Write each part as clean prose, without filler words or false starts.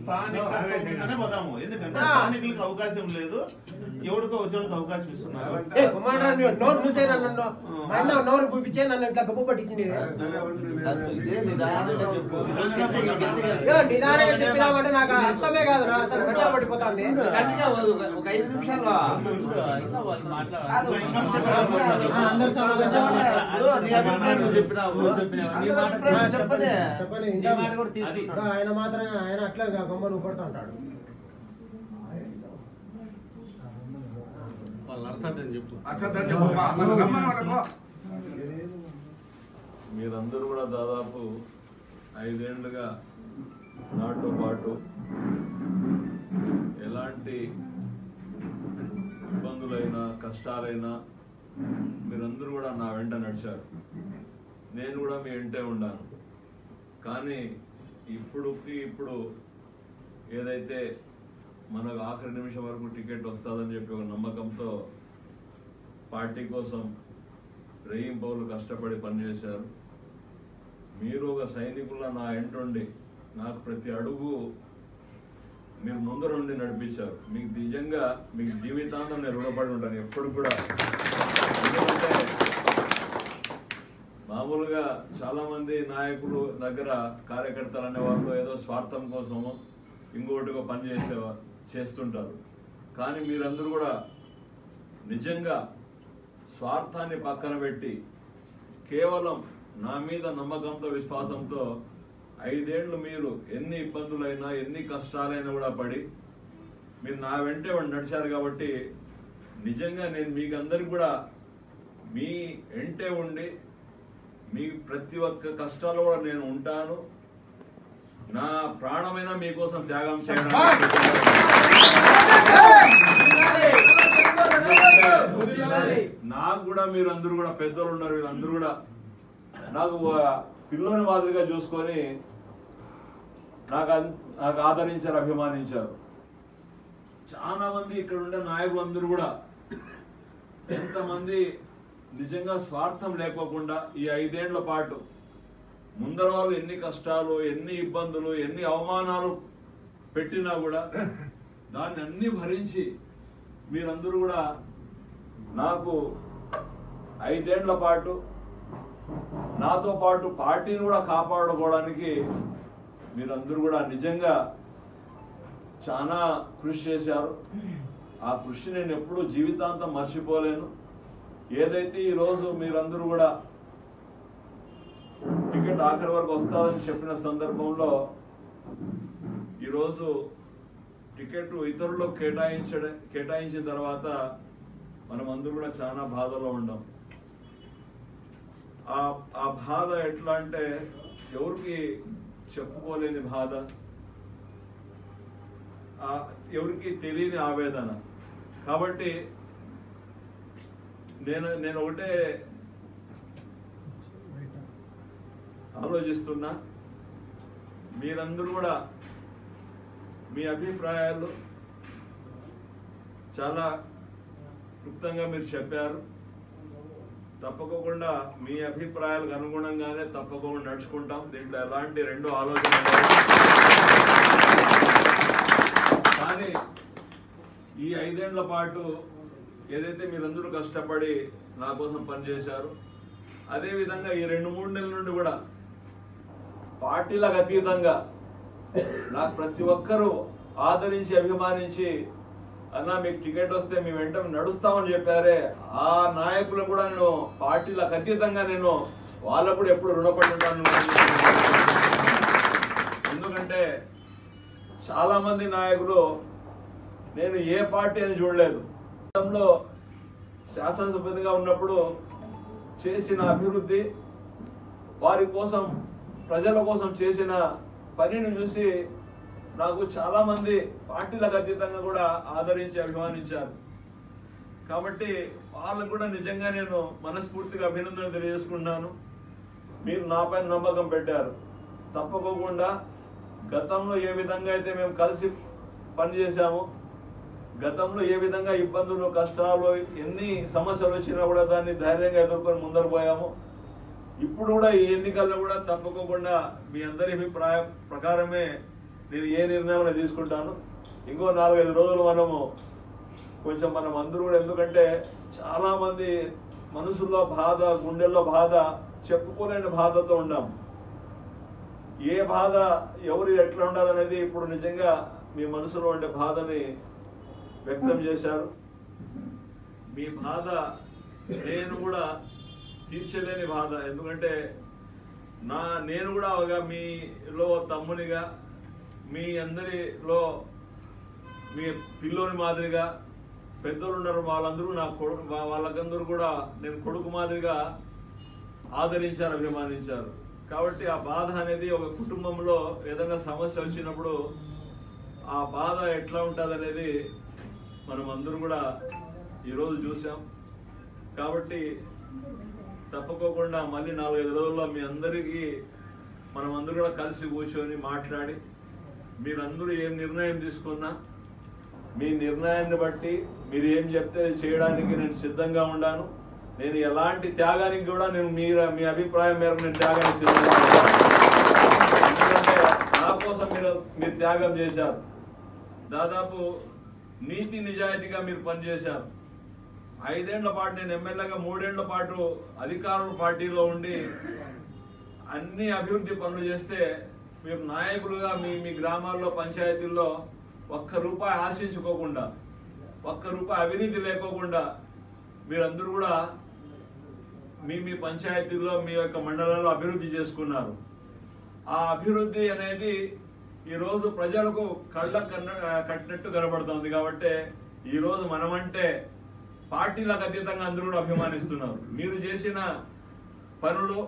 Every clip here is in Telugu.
స్థానికనే పోదాము. ఎందుకంటే స్థానికులకు అవకాశం లేదు, ఎవరికో వచ్చేవాళ్ళకి అవకాశం ఇస్తున్నారు. నోరు చూపించే నన్ను ఇట్లా గబ్బు పట్టించింది. నిదానంగా చెప్పినామంటే నాకు అర్థమే కాదు, నా గట్టిగా పట్టిపోతుంది. ఒక 5 నిమిషాలు చెప్పండి. ఆయన మాత్రం ఆయన అట్లా గమ్మలు పడుతూ ఉంటాడు. మీరందరూ కూడా దాదాపు 5 ఏళ్లుగా నాతో పాటు ఎలాంటి ఇబ్బందులైనా కష్టాలైనా మీరందరూ కూడా నా వెంట నడిచారు. నేను కూడా మీ వెంటే ఉన్నాను. కానీ ఇప్పుడు ఏదైతే మనకు ఆఖరి నిమిషం వరకు టికెట్ వస్తుందని చెప్పి ఒక నమ్మకంతో పార్టీ కోసం రేయింపౌలు కష్టపడి పనిచేశారు. మీరు ఒక సైనికుల నా వెంటుండి నాకు ప్రతి అడుగు మీరు ముందరుండి నడిపించారు. మీకు నిజంగా మీకు జీవితాంతం నేను రుణపడి ఉంటాను ఎప్పుడు కూడా. ఎందుకంటే మామూలుగా చాలా మంది నాయకులు దగ్గర కార్యకర్తలు అనేవాళ్ళు ఏదో స్వార్థం కోసమో ఇంకోటిగా పని చేస్తుంటారు. కానీ మీరందరూ కూడా నిజంగా స్వార్థాన్ని పక్కన పెట్టి కేవలం నా మీద నమ్మకంతో విశ్వాసంతో 5 ఏళ్లు మీరు ఎన్ని ఇబ్బందులైనా ఎన్ని కష్టాలైనా కూడా పడి మీరు నా వెంటే నడిచారు. కాబట్టి నిజంగా నేను మీకందరికి కూడా మీ వెంటే ఉండి మీ ప్రతి ఒక్క కష్టాలు కూడా నేను ఉంటాను. నా ప్రాణమైన మీకోసం త్యాగం చేయడానికి నాకు కూడా మీరందరూ కూడా పెద్దలు ఉన్నారు. వీళ్ళందరూ కూడా నాకు పిల్లోని మాదిరిగా చూసుకొని నాకు ఆదరించారు, అభిమానించారు. చాలా మంది ఇక్కడ ఉండే నాయకులందరూ కూడా ఎంతమంది నిజంగా స్వార్థం లేకోకుండా ఈ 5 ఏళ్ల పాటు ముందర వాళ్ళు ఎన్ని కష్టాలు ఎన్ని ఇబ్బందులు ఎన్ని అవమానాలు పెట్టినా కూడా దాన్ని అన్ని భరించి మీరందరూ కూడా నాకు 5 ఏళ్ల పాటు నాతో పాటు పార్టీని కూడా కాపాడుకోవడానికి మీరందరూ కూడా నిజంగా చాలా కృషి చేశారు. ఆ కృషి నేను ఎప్పుడూ జీవితాంతం మర్చిపోలేను. ఏదైతే ఈరోజు మీరందరూ కూడా టికెట్ ఆఖరి వరకు వస్తుందని చెప్పిన సందర్భంలో ఈరోజు టికెట్ ఇతరులకు కేటాయించిన తర్వాత మనం అందరూ కూడా చాలా బాధలో ఉన్నాం. ఆ బాధ ఎట్లా అంటే ఎవరికి చెప్పుకోలేని బాధ, ఎవరికి తెలియని ఆవేదన. కాబట్టి నేను ఒకటే ఆలోచిస్తున్నా, మీరందరూ కూడా మీ అభిప్రాయాలు చాలా క్లుప్తంగా మీరు చెప్పారు. తప్పకుండా మీ అభిప్రాయాలకు అనుగుణంగానే తప్పకుండా నడుచుకుంటాం. దీంట్లో ఎలాంటి రెండు ఆలోచన. కానీ ఈ 5 ఏళ్ల పాటు ఏదైతే మీరందరూ కష్టపడి నా కోసం పనిచేశారు, అదేవిధంగా ఈ 2-3 నెలల నుండి కూడా పార్టీలకు అతీతంగా నాకు ప్రతి ఒక్కరూ ఆదరించి అభిమానించి అన్నా మీకు టికెట్ వస్తే మీ వెంట నడుస్తామని చెప్పారే, ఆ నాయకులు కూడా నేను పార్టీలకు అతీతంగా నేను వాళ్ళకు కూడా ఎప్పుడు రుణపడి ఉంటాను. ఎందుకంటే చాలా మంది నాయకులు నేను ఏ పార్టీ అని చూడలేదు. గతంలో శాసనసభ్యునిగా ఉన్నప్పుడు చేసిన అభివృద్ధి, వారి కోసం ప్రజల కోసం చేసిన పనిని చూసి నాకు చాలా మంది పార్టీలకు అతీతంగా కూడా ఆదరించి అభిమానించారు. కాబట్టి వాళ్ళకు కూడా నిజంగా నేను మనస్ఫూర్తిగా అభినందనలు తెలియజేసుకున్నాను. మీరు నాపై నమ్మకం పెట్టారు. తప్పకుండా గతంలో ఏ విధంగా అయితే మేము కలిసి పనిచేశాము, గతంలో ఏ విధంగా ఇబ్బందులు కష్టాలు ఎన్ని సమస్యలు వచ్చినా కూడా దాన్ని ధైర్యంగా ఎదుర్కొని ముందరు పోయాము, ఇప్పుడు కూడా ఈ ఎన్నికల్లో కూడా తప్పకోకుండా మీ అందరి అభిప్రాయం ప్రకారమే నేను ఏ నిర్ణయం తీసుకుంటాను. ఇంకో 4-5 రోజులు కొంచెం మనం అందరూ కూడా, ఎందుకంటే చాలా మంది మనసులో బాధ, గుండెల్లో బాధ, చెప్పుకోలేని బాధతో ఉన్నాం. ఏ బాధ ఎవరు ఎట్లా ఉండాలనేది ఇప్పుడు నిజంగా మీ మనసులో ఉండే బాధని వ్యక్తం చేశారు. మీ బాధ నేను కూడా తీర్చలేని బాధ. ఎందుకంటే నేను కూడా ఒక మీలో తమ్మునిగా, మీ అందరిలో మీ పిల్లోని మాదిరిగా పెద్దలు ఉన్నారు, వాళ్ళందరూ నా కొడుకు, వాళ్ళకందరూ కూడా నేను కొడుకు మాదిరిగా ఆదరించారు, అభిమానించారు. కాబట్టి ఆ బాధ అనేది ఒక కుటుంబంలో ఏదైనా సమస్య వచ్చినప్పుడు ఆ బాధ ఎట్లా ఉంటుంది అనేది మనం అందరూ కూడా ఈరోజు చూసాం. కాబట్టి తప్పకోకుండా మళ్ళీ 4-5 రోజుల్లో మీ అందరికీ మనం అందరూ కూడా కలిసి కూర్చొని మాట్లాడి, మీరందరూ ఏం నిర్ణయం తీసుకున్నా మీ నిర్ణయాన్ని బట్టి మీరు ఏం చెప్తే చేయడానికి నేను సిద్ధంగా ఉన్నాను. నేను ఎలాంటి త్యాగానికి కూడా మీ అభిప్రాయం మేరకు నేను త్యాగానికి సిద్ధంగా ఉన్నాను. ఎందుకంటే నా కోసం మీరు త్యాగం చేశారు. దాదాపు నీతి నిజాయితీగా మీరు పనిచేశారు. 5 ఏళ్ల పాటు నేను ఎమ్మెల్యేగా, 3 ఏళ్ల పాటు అధికారుల పార్టీలో ఉండి అన్ని అభివృద్ధి పనులు చేస్తే, మీరు నాయకులుగా మీ గ్రామాల్లో పంచాయతీల్లో ₹1 ఆశించుకోకుండా, ₹1 అవినీతి లేకోకుండా మీరందరూ కూడా మీ పంచాయతీల్లో, మీ యొక్క మండలాల్లో అభివృద్ధి చేసుకున్నారు. ఆ అభివృద్ధి అనేది ఈరోజు ప్రజలకు కట్టినట్టు కనబడుతుంది. కాబట్టి ఈరోజు మనమంటే పార్టీలకు అతీతంగా అందరూ కూడా అభిమానిస్తున్నారు. మీరు చేసిన పనులు,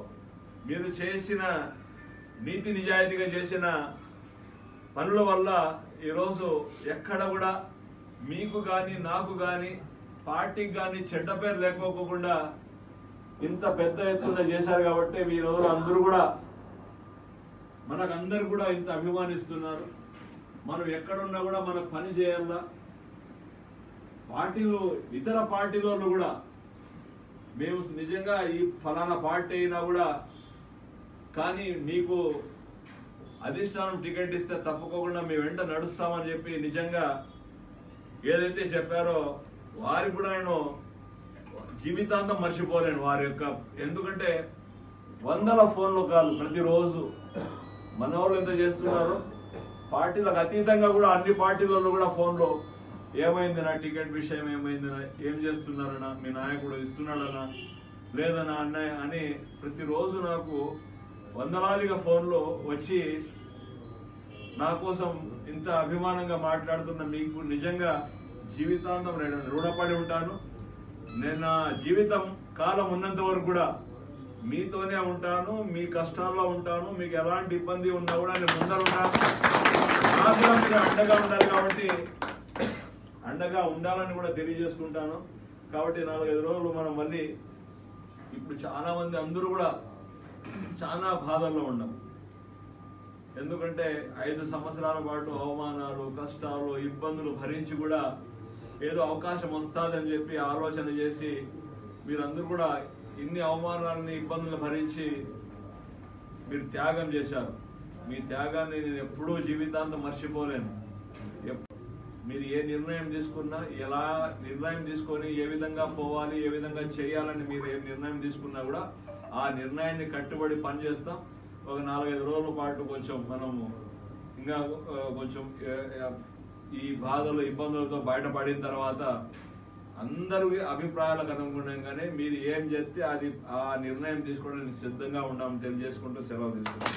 మీరు చేసిన నీతి నిజాయితీగా చేసిన పనుల వల్ల ఈరోజు ఎక్కడ కూడా మీకు కానీ, నాకు కానీ, పార్టీకి కానీ చెడ్డ పేరు లేకపోకుండా ఇంత పెద్ద ఎత్తున చేశారు. కాబట్టి ఈ రోజు అందరూ కూడా మనకందరూ కూడా ఇంత అభిమానిస్తున్నారు. మనం ఎక్కడున్నా కూడా మనకు పని చేయాలా. పార్టీలు, ఇతర పార్టీలో కూడా మేము నిజంగా ఈ ఫలానా పార్టీ అయినా కూడా, కానీ మీకు అధిష్టానం టికెట్ ఇస్తే తప్పకుండా మీ వెంట నడుస్తామని చెప్పి నిజంగా ఏదైతే చెప్పారో వారికి కూడా నేను జీవితాంతం మర్చిపోలేను వారి యొక్క. ఎందుకంటే 100 ఫోన్లు కాదు ప్రతిరోజు మన వాళ్ళు ఎంత చేస్తున్నారు. పార్టీలకు అతీతంగా కూడా అన్ని పార్టీలలో కూడా ఫోన్లో ఏమైంది, నా టికెట్ విషయం ఏమైంది, ఏం చేస్తున్నారన్నా, మీ నాయకుడు ఇస్తున్నాడన్నా లేదన్నా అన్నయ్య అని ప్రతిరోజు నాకు వందలాదిగా ఫోన్లో వచ్చి నా కోసం ఇంత అభిమానంగా మాట్లాడుతున్న మీకు నిజంగా జీవితాంతం నేను రుణపడి ఉంటాను. నేను నా జీవితం కాలం ఉన్నంత వరకు కూడా మీతోనే ఉంటాను, మీ కష్టాల్లో ఉంటాను. మీకు ఎలాంటి ఇబ్బంది ఉన్నా కూడా నేను ముందర ఉంటాను. నాకు కూడా మీరు అండగా ఉండాలి. కాబట్టి అండగా ఉండాలని కూడా తెలియజేసుకుంటాను. కాబట్టి 4-5 రోజులు మనం మళ్ళీ, ఇప్పుడు చాలా మంది అందరూ కూడా చాలా బాధల్లో ఉన్నాం. ఎందుకంటే 5 సంవత్సరాల పాటు అవమానాలు, కష్టాలు, ఇబ్బందులు భరించి కూడా ఏదో అవకాశం వస్తుందని చెప్పి ఆలోచన చేసి మీరందరూ కూడా ఇన్ని అవమానాలని, ఇబ్బందులు భరించి మీరు త్యాగం చేశారు. మీ త్యాగాన్ని నేను ఎప్పుడూ జీవితాంతం మర్చిపోలేను. మీరు ఏ నిర్ణయం తీసుకున్నా, ఎలా నిర్ణయం తీసుకొని ఏ విధంగా పోవాలి, ఏ విధంగా చేయాలని మీరు ఏ నిర్ణయం తీసుకున్నా కూడా ఆ నిర్ణయాన్ని కట్టుబడి పనిచేస్తాం. ఒక 4-5 రోజుల పాటు కొంచెం మనము ఇంకా కొంచెం ఈ బాధలు, ఇబ్బందులతో బయటపడిన తర్వాత అందరి అభిప్రాయాలకు అనుగుణంగానే మీరు ఏం చెప్తే అది ఆ నిర్ణయం తీసుకోవడానికి సిద్ధంగా ఉన్నామని తెలియజేసుకుంటూ సెలవు తీసుకుంటాం.